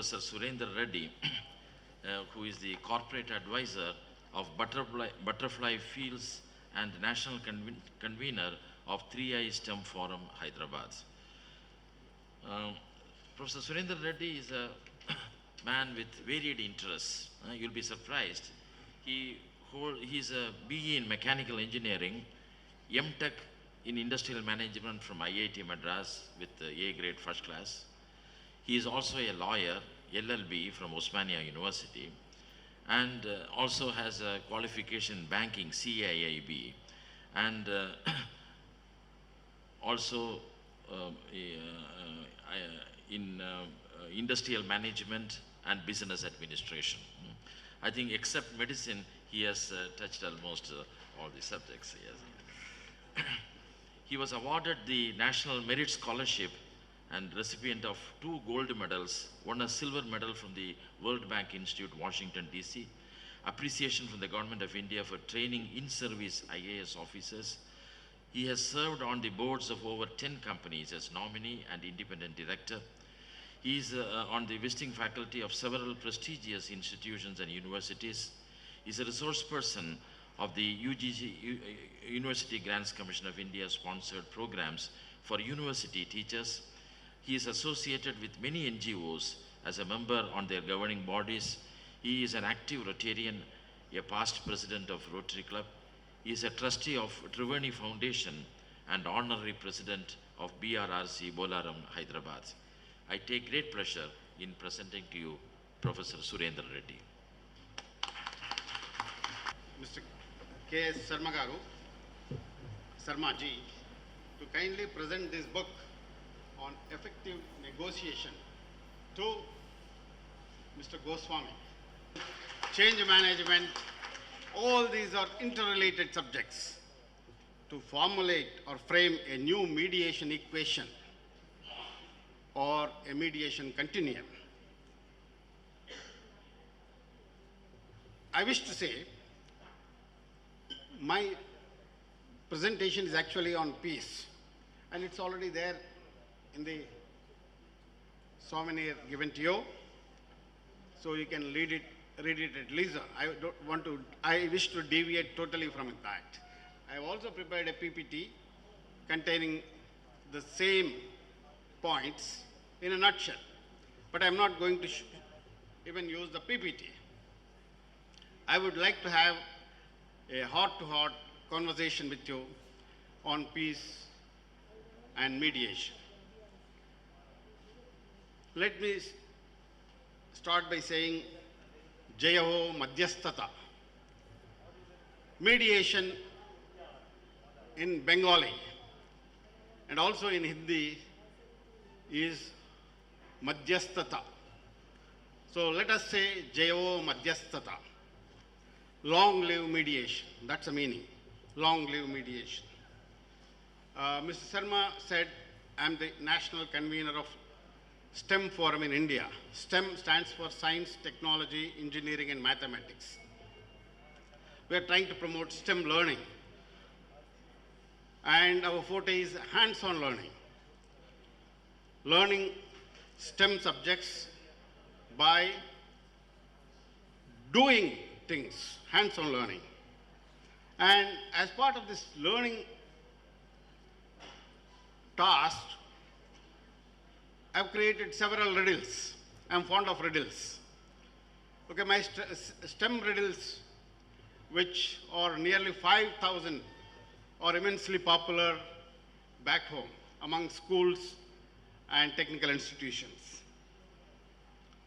Sir Surendra Reddy, who is the corporate advisor of Butterfly Fields and national convener of 3i STEM Forum, Hyderabad. Um, Professor Surendra Reddy is a man with varied interests. You'll be surprised. He's a BE in mechanical engineering, MTech in industrial management from IIT Madras with A grade first class. He is also a lawyer, LLB from Osmania University, and also has a qualification in banking, CIIB, and also in industrial management and business administration. I think except medicine, he has touched almost all the subjects. Yes. He was awarded the National Merit Scholarship and recipient of 2 gold medals, won a silver medal from the World Bank Institute, Washington, D.C., appreciation from the Government of India for training in-service IAS officers. He has served on the boards of over 10 companies as nominee and independent director. He is on the visiting faculty of several prestigious institutions and universities. He is a resource person of the University Grants Commission of India sponsored programs for university teachers. He is associated with many NGOs as a member on their governing bodies. He is an active Rotarian, a past president of Rotary Club. He is a trustee of Triveni Foundation and honorary president of BRRC Bolaram, Hyderabad. I take great pleasure in presenting to you Professor Surendra Reddy. Mr. K.S. Sarma Garu, Sarma ji, to kindly present this book on effective negotiation to Mr. Goswami. Change management, all these are interrelated subjects. To formulate or frame a new mediation equation or a mediation continuum. I wish to say, my presentation is actually on peace, and it's already there in the souvenir given to you, so you can read it at leisure. I wish to deviate totally from that. I have also prepared a PPT containing the same points in a nutshell, but I'm not going to even use the PPT. I would like to have a heart-to-heart conversation with you on peace and mediation. Let me start by saying Jayaho Madhyasthata. Mediation in Bengali and also in Hindi is Madhyasthata. So let us say Jayaho Madhyasthata. Long live mediation. That's the meaning. Long live mediation. Mr. Sharma said, I'm the national convener of STEM Forum in India. STEM stands for Science, Technology, Engineering and Mathematics. We are trying to promote STEM learning. And our forte is hands-on learning. Learning STEM subjects by doing things, hands-on learning. And as part of this learning task, I've created several riddles. I'm fond of riddles. Okay, my STEM riddles, which are nearly 5,000, are immensely popular back home among schools and technical institutions.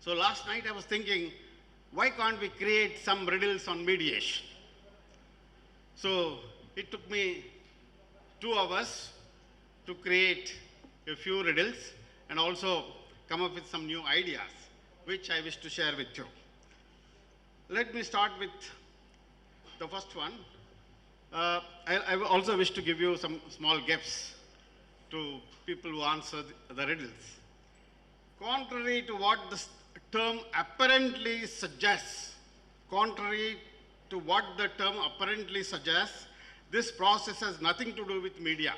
So last night I was thinking, why can't we create some riddles on mediation? So it took me 2 hours to create a few riddles and also come up with some new ideas, which I wish to share with you. Let me start with the first one. I also wish to give you some small gifts to people who answer the riddles. Contrary to what the term apparently suggests, this process has nothing to do with media.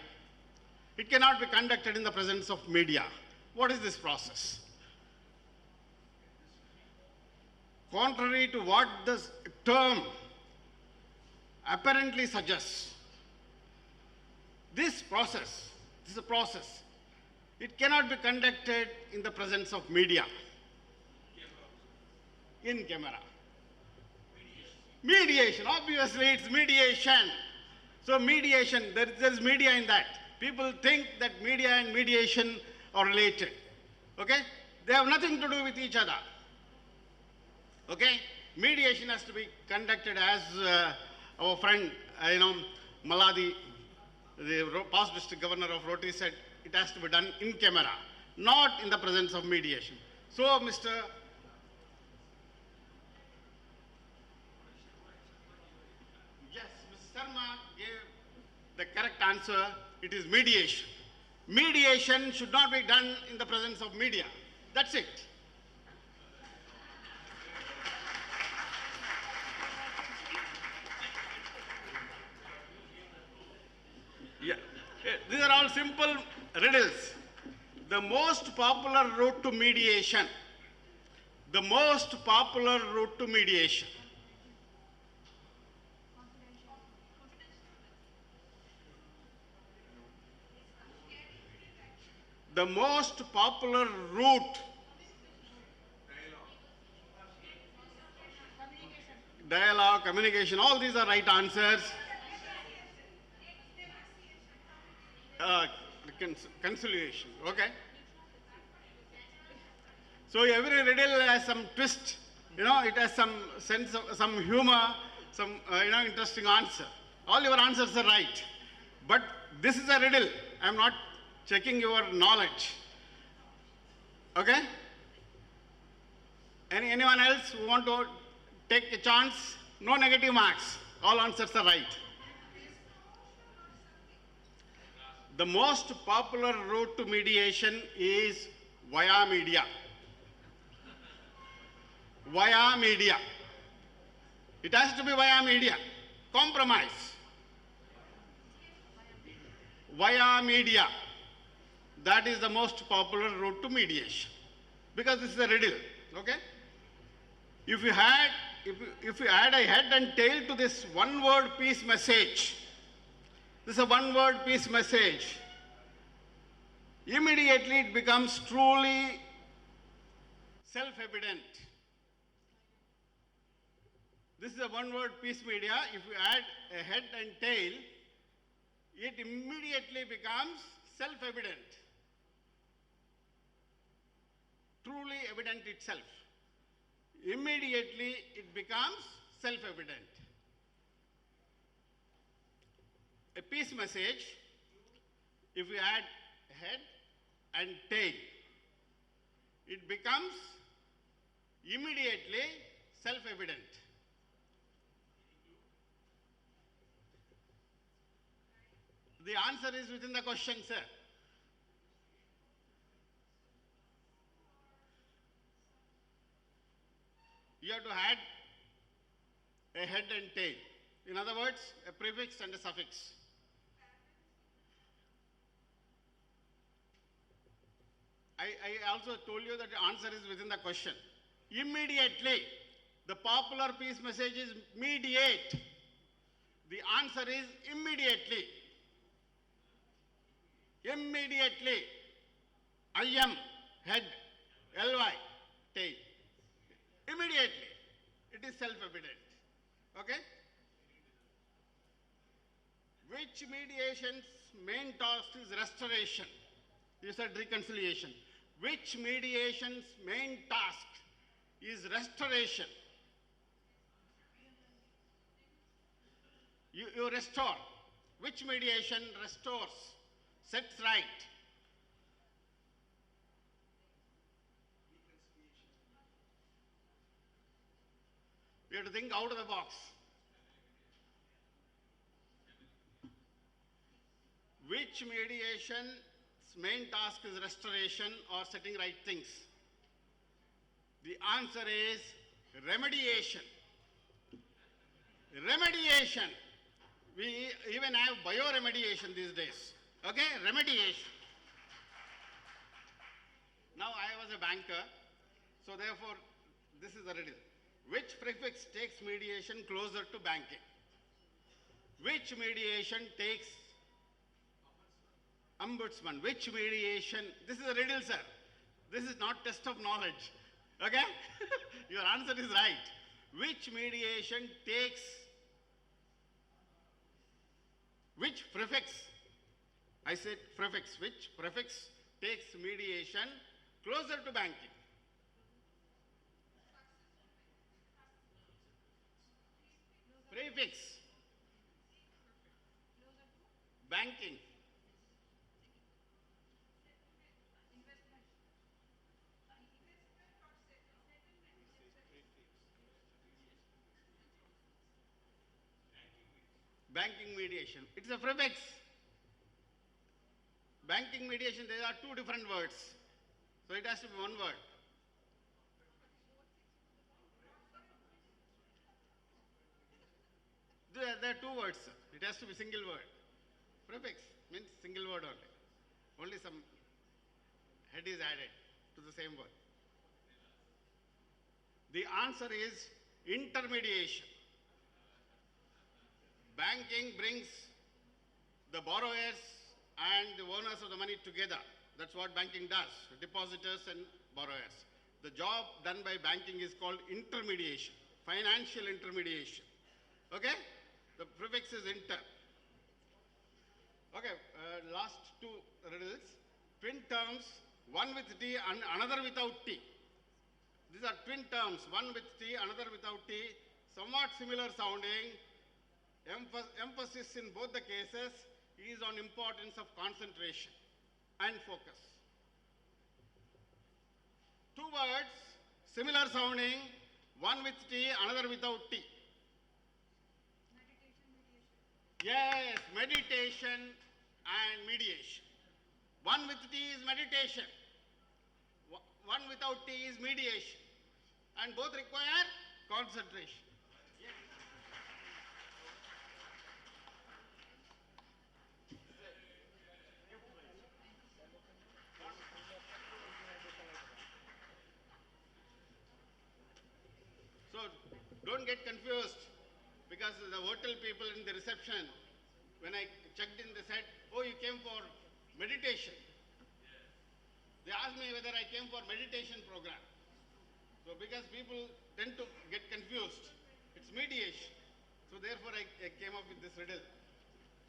It cannot be conducted in the presence of media. What is this process? contrary to what this term apparently suggests, this is a process. It cannot be conducted in the presence of media. In camera. Mediation, obviously it's mediation. So mediation, there's media in that. People think that media and mediation are related. Okay? They have nothing to do with each other. Okay? Mediation has to be conducted as our friend, Maladi, the past district governor of Rotary said, it has to be done in camera, not in the presence of mediation. So, Mr. Yes, Mr. Sharma gave the correct answer. It is mediation. Mediation should not be done in the presence of media. That's it. Yeah. These are all simple riddles. The most popular route to mediation. The most popular route to mediation. The most popular route. Dialogue, communication, all these are right answers. Conciliation, okay? So every riddle has some twist, it has some sense of, some humor, some, interesting answer. All your answers are right. But this is a riddle. I'm not checking your knowledge. Okay? Anyone else who want to take a chance? No negative marks. All answers are right. The most popular route to mediation is via media. Via media. It has to be via media. Compromise. Via media. That is the most popular route to mediation. Because this is a riddle, okay? If you add a head and tail to this one-word peace message, this is a one-word peace message, immediately it becomes truly self-evident. This is a one-word peace media. If you add a head and tail, it immediately becomes self-evident. Truly evident itself. Immediately it becomes self-evident. A peace message, if you add head and tail, it becomes immediately self-evident. The answer is within the question, sir. You have to add a head and tail. In other words, a prefix and a suffix. I also told you that the answer is within the question. Immediately, the popular peace message is mediate. The answer is immediately. Immediately. I-M, head, L-Y, tail. Immediately. It is self-evident. Okay? Which mediation's main task is restoration? You said reconciliation. Which mediation's main task is restoration? You restore. Which mediation restores, sets right? You have to think out of the box. Which mediation's main task is restoration or setting right things? The answer is remediation. Remediation. We even have bioremediation these days. Okay? Remediation. Now I was a banker, so therefore this is a riddle. Which prefix takes mediation closer to banking? Which mediation takes ombudsman? Which mediation? This is a riddle, sir. This is not test of knowledge. Okay? Your answer is right. Which mediation takes which prefix? I said prefix. Which prefix takes mediation closer to banking? Prefix. Banking. Banking mediation. It's a prefix. Banking mediation, there are two different words. So it has to be one word. There are two words, sir. It has to be single word. Prefix means single word only. Only some head is added to the same word. The answer is intermediation. Banking brings the borrowers and the owners of the money together. That's what banking does, depositors and borrowers. The job done by banking is called intermediation, financial intermediation. Okay? The prefix is inter. Okay, last two riddles. Twin terms, one with T and another without T. These are twin terms, one with T, another without T, somewhat similar sounding. Emphasis in both the cases is on importance of concentration and focus. Two words, similar sounding, one with T, another without T. Yes, meditation and mediation. One with T is meditation. One without T is mediation. And both require concentration. Yes. So don't get confused, because the hotel people in the reception, when I checked in, they said, oh, you came for meditation. They asked me whether I came for meditation program. So because people tend to get confused, it's mediation. So therefore I came up with this riddle.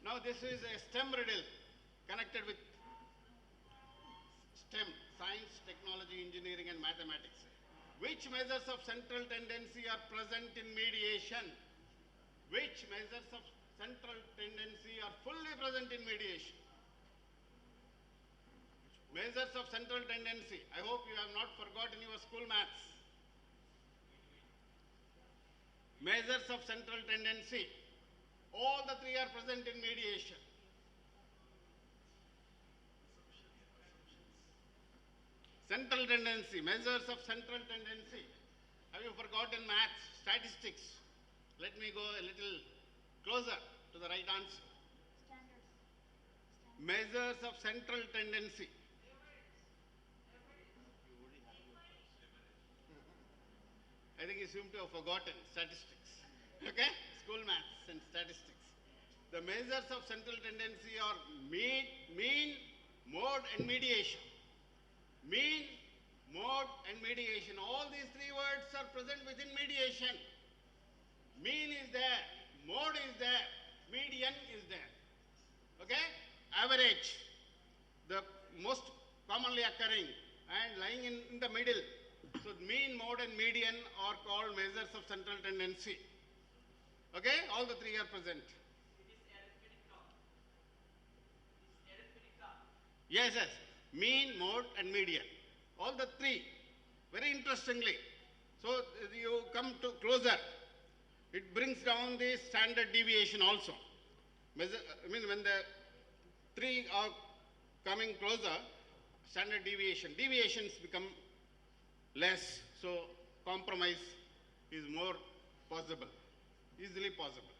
Now this is a STEM riddle connected with STEM, science, technology, engineering and mathematics. Which measures of central tendency are present in mediation? Which measures of central tendency are fully present in mediation? Measures of central tendency. I hope you have not forgotten your school maths. Measures of central tendency. All the three are present in mediation. Central tendency, measures of central tendency. Have you forgotten maths, statistics? Let me go a little closer to the right answer. Standards. Measures of central tendency. I think you seem to have forgotten statistics. Okay? School maths and statistics. The measures of central tendency are mean, mode and mediation. Mean, mode and mediation. All these three words are present within mediation. Mean is there, mode is there, median is there. Okay? Average, the most commonly occurring and lying in the middle. So mean, mode and median are called measures of central tendency. Okay? All the three are present. Yes, yes. Mean, mode and median. All the three. Very interestingly. So you come to closer. It brings down the standard deviation also. When the three are coming closer, standard deviations become less. So compromise is more possible, easily possible.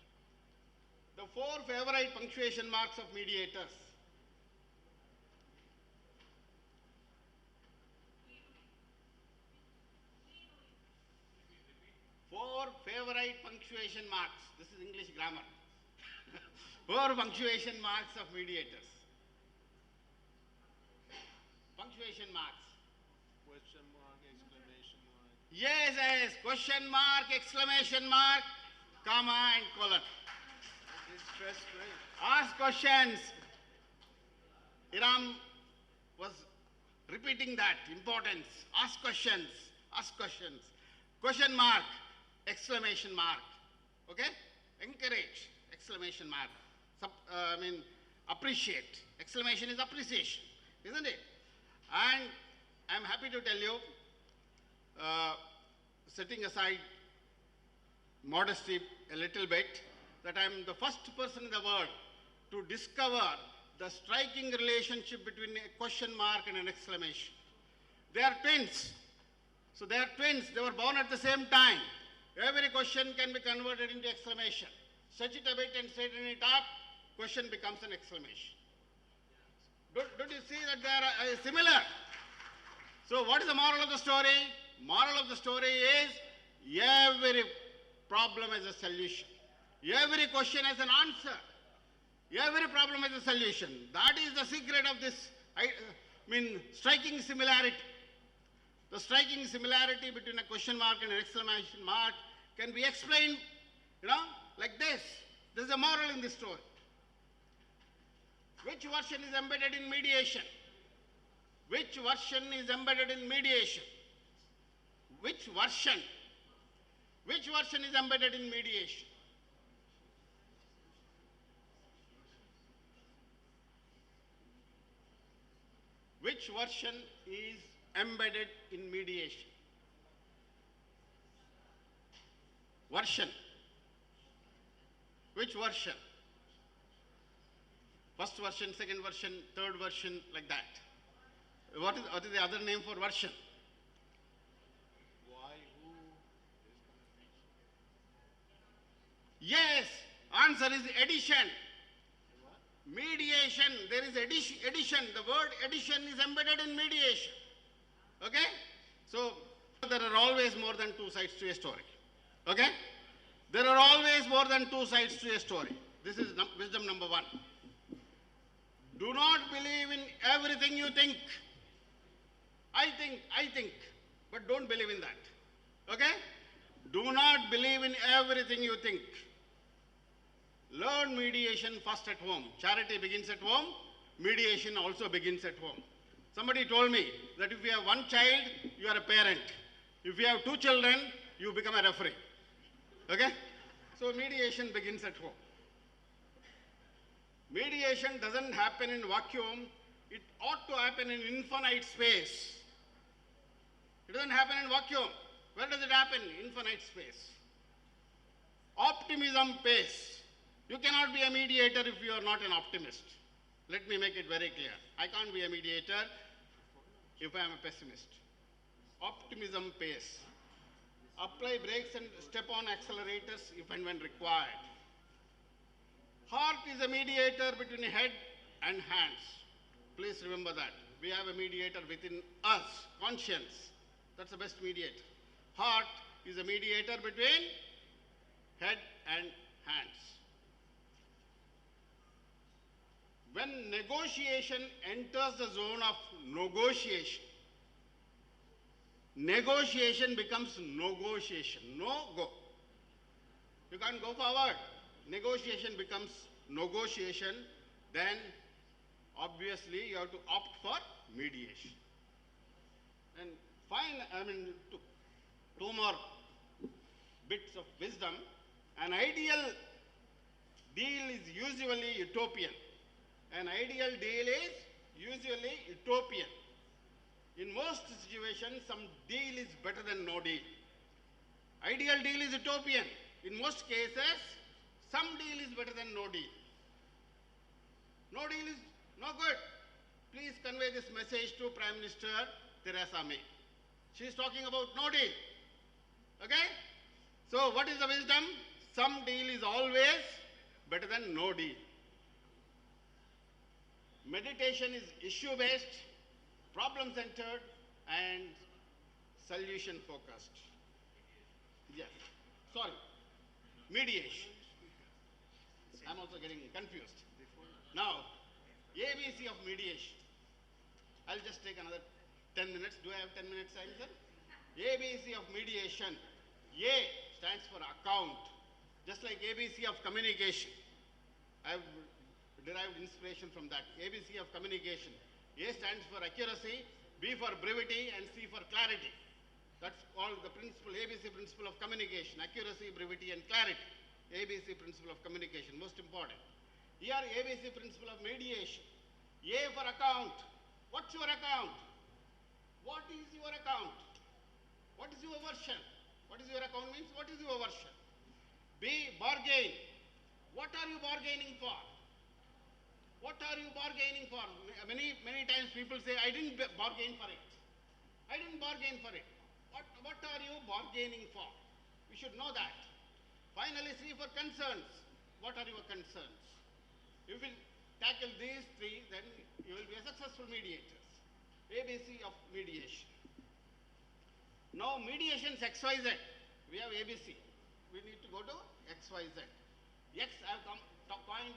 The four favorite punctuation marks of mediators. 4 favorite punctuation marks. This is English grammar. 4 punctuation marks of mediators. Punctuation marks. Question mark, exclamation mark. Yes, question mark, exclamation mark, comma and colon. It's stress free. Ask questions. Iram was repeating that importance. Ask questions. Ask questions. Question mark, exclamation mark. Okay? Encourage, exclamation mark. Appreciate. Exclamation is appreciation, isn't it? And I'm happy to tell you, setting aside modesty a little bit, that I'm the first person in the world to discover the striking relationship between a question mark and an exclamation. They are twins. So they are twins. They were born at the same time. Every question can be converted into exclamation. Stretch it a bit and straighten it up, question becomes an exclamation. Don't you see that they are similar? So what is the moral of the story? Moral of the story is every problem has a solution. Every question has an answer. Every problem has a solution. That is the secret of this, striking similarity. The striking similarity between a question mark and an exclamation mark can be explained, like this. There is a moral in this story. Which version is embedded in mediation? Which version is embedded in mediation? Which version? Which version is embedded in mediation? Which version is embedded in mediation? Version. Which version? First version, second version, third version, like that. What is the other name for version? Why, who? Yes, answer is addition. What? Mediation, there is addition. The word addition is embedded in mediation. Okay? So, there are always more than 2 sides to a story. Okay? There are always more than 2 sides to a story. This is wisdom number 1. Do not believe in everything you think. I think, but don't believe in that. Okay? Do not believe in everything you think. Learn mediation first at home. Charity begins at home. Mediation also begins at home. Somebody told me that if you have 1 child, you are a parent. If you have 2 children, you become a referee. Okay? So mediation begins at home. Mediation doesn't happen in vacuum. It ought to happen in infinite space. It doesn't happen in vacuum. Where does it happen? Infinite space. Optimism pace. You cannot be a mediator if you are not an optimist. Let me make it very clear. I can't be a mediator if I am a pessimist. Optimism pace. Apply brakes and step on accelerators if and when required. Heart is a mediator between head and hands. Please remember that. We have a mediator within us, conscience. That's the best mediator. Heart is a mediator between head and hands. When negotiation enters the zone of negotiation, negotiation becomes negotiation. No go. You can't go forward. Negotiation becomes negotiation. Then obviously you have to opt for mediation. And two more bits of wisdom. An ideal deal is usually utopian. An ideal deal is usually utopian. In most situations, some deal is better than no deal. Ideal deal is utopian. In most cases, some deal is better than no deal. No deal is no good. Please convey this message to Prime Minister Theresa May. She is talking about no deal. Okay? So what is the wisdom? Some deal is always better than no deal. Meditation is issue-based, problem-centered, and solution-focused. Yes. sorry, mediation. I'm also getting confused. Now, ABC of mediation. I'll just take another 10 minutes. Do I have 10 minutes time, sir? ABC of mediation. A stands for account, just like ABC of communication. I've derived inspiration from that. ABC of communication. A stands for accuracy, B for brevity, and C for clarity. That's all the principle, ABC principle of communication, accuracy, brevity, and clarity. ABC principle of communication, most important. Here, ABC principle of mediation. A for account. What's your account? What is your account? What is your version? What is your account means? What is your version? B, bargain. What are you bargaining for? What are you bargaining for? Many times people say, I didn't bargain for it. I didn't bargain for it. What are you bargaining for? We should know that. Finally, C for concerns. What are your concerns? If you tackle these three, then you will be a successful mediators. ABC of mediation. Now, mediations XYZ. We have ABC. We need to go to XYZ. X, I have coined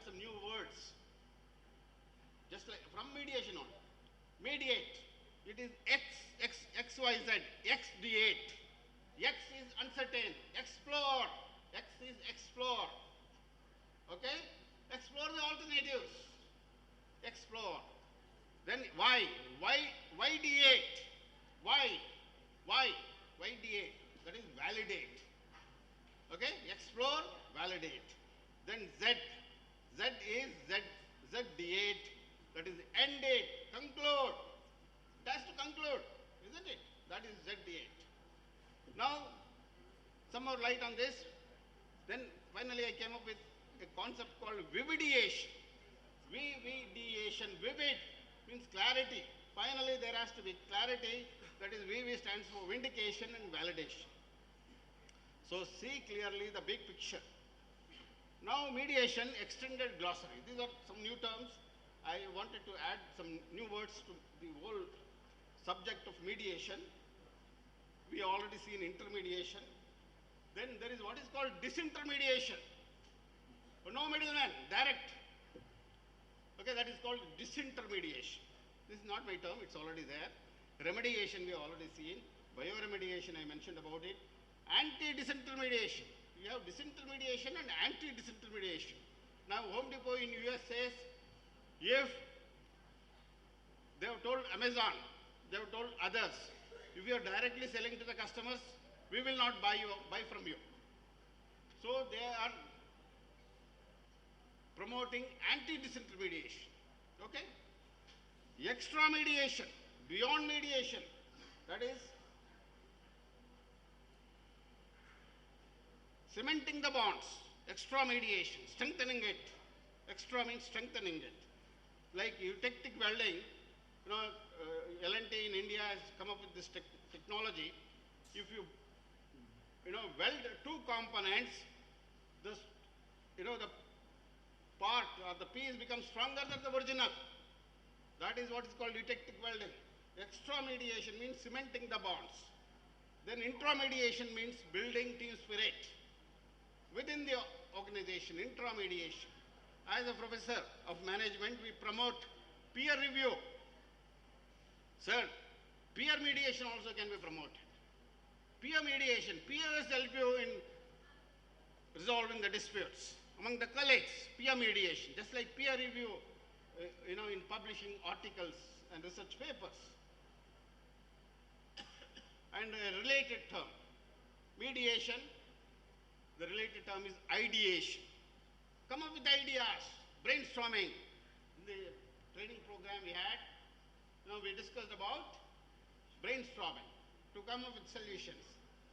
some new words. Just like from mediation on. Mediate. It is XYZ. Xdeate. X is uncertain. Explore. X is explore. Okay? Explore the alternatives. Explore. Then Y. Deate. Y. Deate. That is validate. Okay? Explore, validate. Then Z. Z is Deate. That is end date. Conclude. It has to conclude, isn't it? That is Deate. Now, some more light on this. Then finally I came up with a concept called vividiation. Vividiation. Vivid means clarity. Finally, there has to be clarity. That is, VV stands for vindication and validation. So see clearly the big picture. Now, mediation, extended glossary. These are some new terms. I wanted to add some new words to the whole subject of mediation. We already seen intermediation. Then there is what is called disintermediation. No middleman, direct. Okay, that is called disintermediation. This is not my term, it's already there. Remediation we have already seen. Bioremediation I mentioned about it. Anti-disintermediation. You have disintermediation and anti-disintermediation. Now Home Depot in US says, if they have told Amazon, they have told others, if you are directly selling to the customers, we will not buy from you. So they are promoting anti-disintermediation. Okay? Extra mediation, beyond mediation, that is cementing the bonds, extra mediation, strengthening it. Extra means strengthening it. Like eutectic welding, L&T in India has come up with this technology. If you, weld two components, the part or the piece becomes stronger than the original. That is what is called eutectic welding. Extra mediation means cementing the bonds. Then intramediation means building team spirit within the organization, intramediation. As a professor of management, we promote peer review. Sir, peer mediation also can be promoted. Peer mediation, peers help you in resolving the disputes. Among the colleagues, peer mediation, just like peer review, in publishing articles and research papers. And a related term, mediation, the related term is ideation. Come up with ideas, brainstorming. In the training program we had, we discussed about brainstorming to come up with solutions.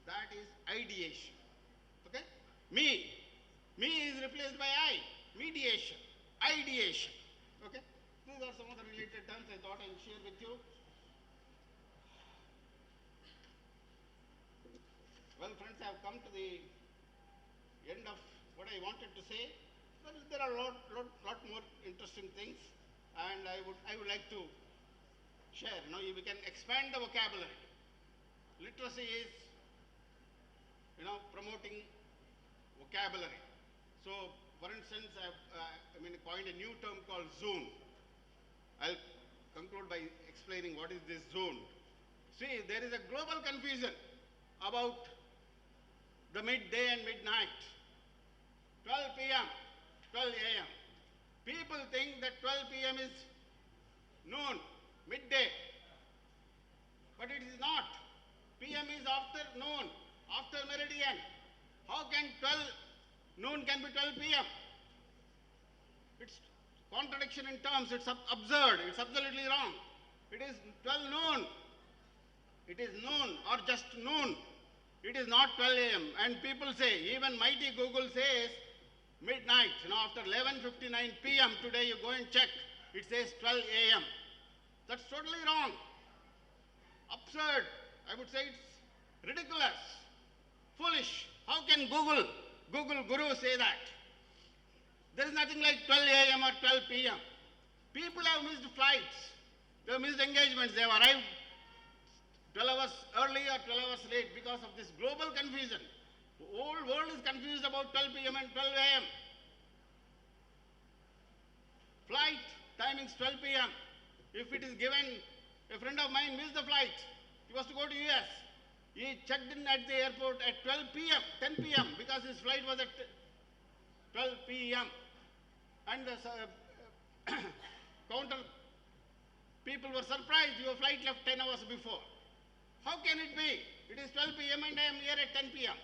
That is ideation. Okay? Me is replaced by I, mediation, ideation. Okay? These are some of the related terms I thought I would share with you. Well, friends, I have come to the end of what I wanted to say. But there are a lot more interesting things, and I would like to share. We can expand the vocabulary. Literacy is, promoting vocabulary. So, for instance, coined a new term called zone. I'll conclude by explaining what is this zone. See, there is a global confusion about the midday and midnight. 12 p.m., 12 a.m. People think that 12 p.m. is noon, midday. But it is not. PM is after noon, after meridian. How can 12 noon can be 12 p.m.? It's contradiction in terms. It's absurd. It's absolutely wrong. It is 12 noon. It is noon or just noon. It is not 12 a.m. And people say, even mighty Google says midnight. After 11:59 p.m. today, you go and check. It says 12 a.m. That's totally wrong. Absurd. I would say it's ridiculous. Foolish. How can Google Guru say that? There is nothing like 12 a.m. or 12 p.m. People have missed flights. They have missed engagements. They have arrived 12 hours early or 12 hours late because of this global confusion. The whole world is confused about 12 p.m. and 12 a.m. Flight timings 12 p.m. If it is given, a friend of mine missed the flight. He was to go to US. He checked in at the airport at 12 p.m., 10 p.m. because his flight was at 12 p.m. And the counter people were surprised. Your flight left 10 hours before. How can it be? It is 12 p.m. and I am here at 10 p.m.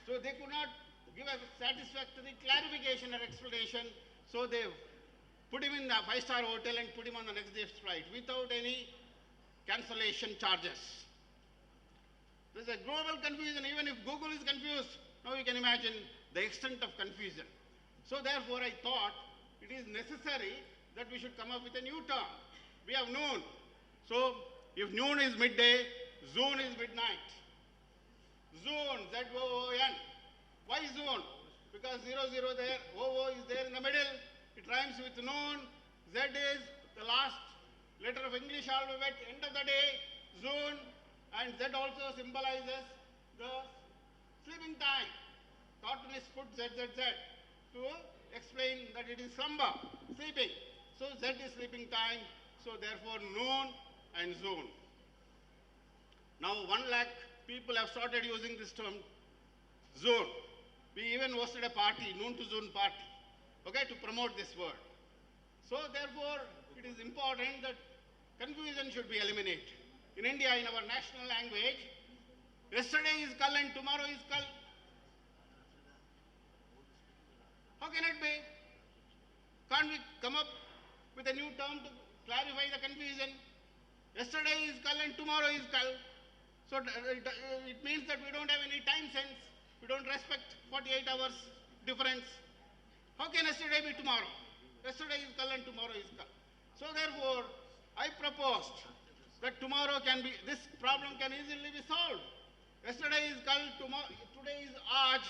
So they could not give a satisfactory clarification or explanation. So they put him in the 5-star hotel and put him on the next day's flight without any cancellation charges. There's a global confusion. Even if Google is confused, now you can imagine the extent of confusion. So therefore, I thought it is necessary that we should come up with a new term. We have noon. So if noon is midday, zone is midnight. Zone, Z-O-O-N. Why zone? Because 00 there, O-O is there in the middle. It rhymes with noon. Z is the last letter of English alphabet, end of the day, zone. And Z also symbolizes the sleeping time. Cartoonists put ZZZ to explain that it is slumber, sleeping. So Z is sleeping time. So therefore noon and zone. Now 1 lakh people have started using this term zone. We even hosted a party, noon to zone party, okay, to promote this word. So therefore it is important that confusion should be eliminated. In India, in our national language, yesterday is Kal and tomorrow is Kal. How can it be? Can't we come up with a new term to clarify the confusion? Yesterday is Kal and tomorrow is Kal. So it means that we don't have any time sense. We don't respect 48 hours difference. How can yesterday be tomorrow? Yesterday is Kal and tomorrow is Kal. So therefore, I proposed that tomorrow can be, this problem can easily be solved. Yesterday is Kal, today is Aaj,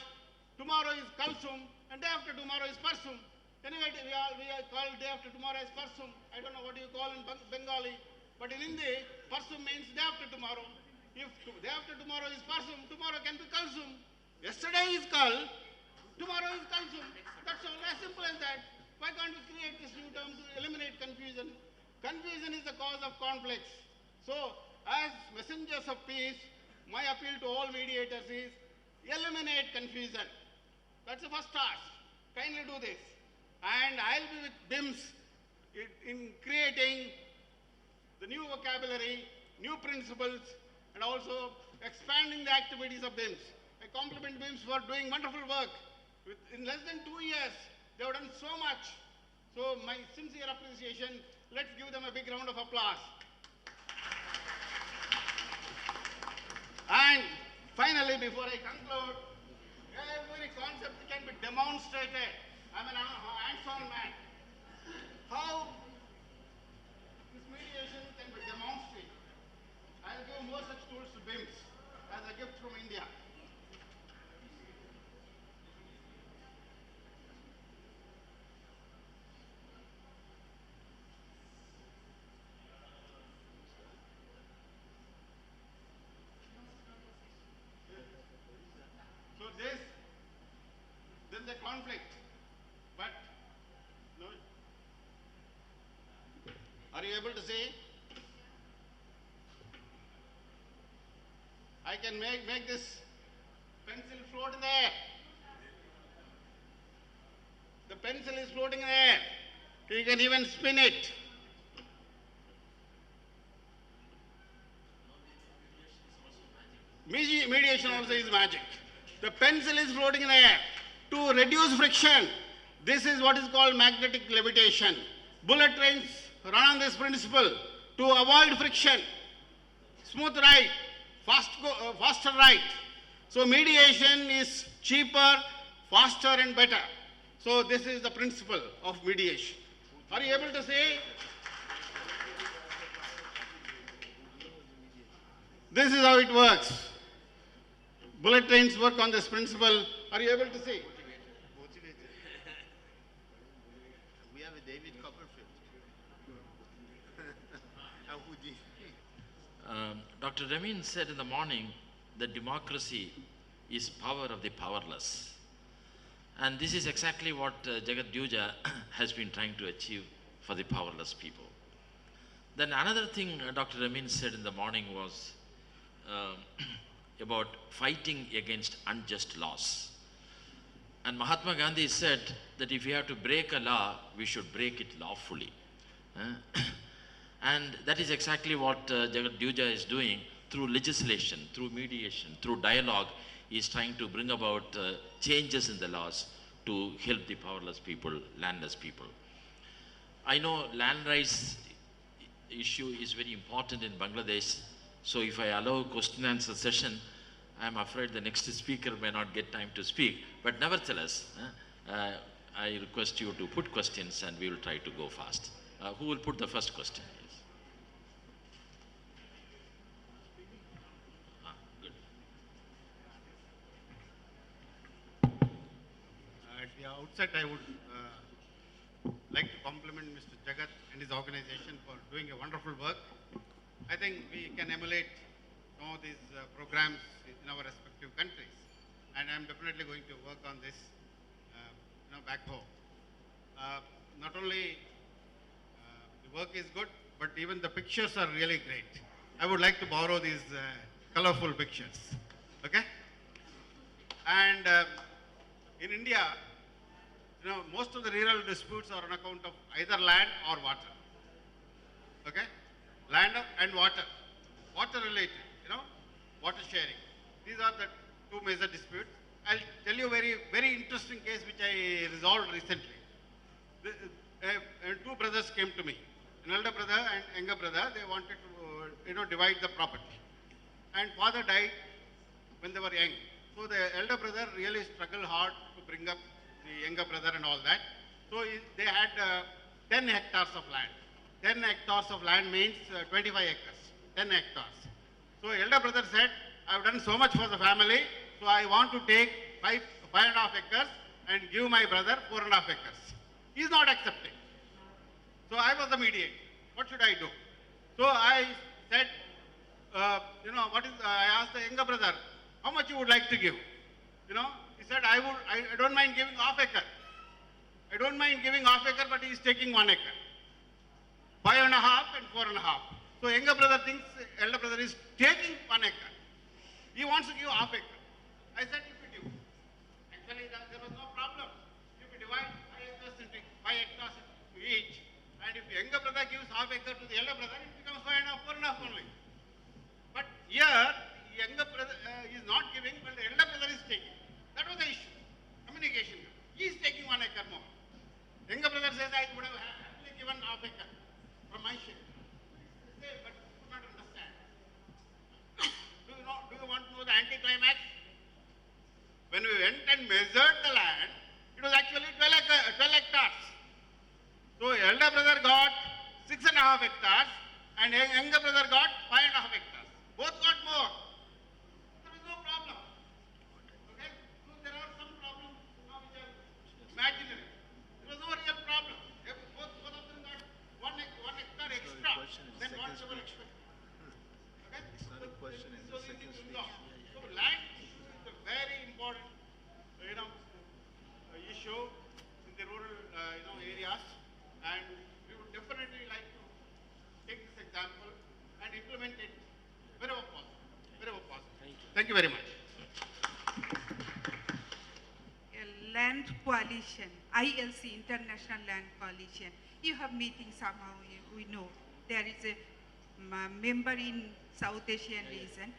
tomorrow is Kalsum, and day after tomorrow is Parsum. Anyway, we are called day after tomorrow as Parsum. I don't know what you call in Bengali, but in Hindi, Parsum means day after tomorrow. If day after tomorrow is Parsum, tomorrow can be Kalsum. Yesterday is Kal, tomorrow is Kalsum. That's all, as simple as that. Why can't we create this new term to eliminate confusion? Confusion is the cause of conflicts. So, as messengers of peace, my appeal to all mediators is eliminate confusion. That's the first task. Kindly do this. And I'll be with BIMS in creating the new vocabulary, new principles, and also expanding the activities of BIMS. I compliment BIMS for doing wonderful work. In less than 2 years, they have done so much. So my sincere appreciation. Let's give them a big round of applause. And finally, before I conclude, every concept can be demonstrated. I'm an hands-on man. How this mediation can be demonstrated. I'll give more such tools to BIMS as a gift from India. there is a conflict. But, no. Are you able to see? I can make this pencil float in the air. The pencil is floating in the air. You can even spin it. Mediation also is magic. The pencil is floating in the air. To reduce friction, this is what is called magnetic levitation. Bullet trains run on this principle. To avoid friction, smooth ride, faster ride. So mediation is cheaper, faster and better. So this is the principle of mediation. Are you able to see? This is how it works. Bullet trains work on this principle. Are you able to see? Motivated. We have a David Copperfield. And Houdini. Dr. Ramin said in the morning that democracy is power of the powerless. And this is exactly what Jagat Duja has been trying to achieve for the powerless people. Then another thing Dr. Ramin said in the morning was about fighting against unjust laws. And Mahatma Gandhi said that if we have to break a law, we should break it lawfully. And that is exactly what Jagat Duja is doing through legislation, through mediation, through dialogue. He is trying to bring about changes in the laws to help the powerless people, landless people. I know land rights issue is very important in Bangladesh. So if I allow question answer session, I'm afraid the next speaker may not get time to speak. But nevertheless, I request you to put questions and we will try to go fast. Who will put the first question? Yes. Good. At the outset, I would like to compliment Mr. Jagat and his organization for doing a wonderful work. I think we can emulate some of these programs in our respective countries, and I'm definitely going to work on this, back home. Not only the work is good, but even the pictures are really great. I would like to borrow these colorful pictures. Okay? And in India, most of the rural disputes are on account of either land or water. Okay? Land and water. Water related, water sharing. These are the two major disputes. I'll tell you a very interesting case which I resolved recently. Two brothers came to me, an elder brother and younger brother. They wanted to, divide the property. And father died when they were young. So the elder brother really struggled hard to bring up the younger brother and all that. So they had 10 hectares of land. 10 hectares of land means 25 acres, 10 hectares. So elder brother said, I've done so much for the family, so I want to take 5.5 acres and give my brother 4.5 acres. He's not accepting. So I was the mediator. What should I do? So I said, I asked the younger brother, how much you would like to give? He said, I don't mind giving half acre. I don't mind giving half acre, but he is taking 1 acre. 5.5 and 4.5. So younger brother thinks elder brother is taking 1 acre. He wants to give half acre. I said, if you do. Actually, there was no problem. If you divide 5 acres into 5 hectares to each, and if the younger brother gives half acre to the elder brother, it becomes 5.5, 4.5 only. But here, the younger brother is not giving, but the elder brother is taking. That was the issue. Communication. He is taking 1 acre more. Younger brother says, I would have happily given half acre from my share. Say, but you could not understand. Do you want to know the anticlimax? When we went and measured the land, it was actually 12 hectares. So elder brother got 6.5 hectares and younger brother got 5.5 hectares. Both got more. There was no problem. Okay? So there are some problems now which are imaginary. There was no real problem. Both of them got 1 hectare extra than what they were expecting. Okay? It's not a question, it's a second speech. So land issue is a very important, Thank you very much. A Land Coalition, ILC, International Land Coalition. You have meetings somehow, we know. There is a member in South Asian region.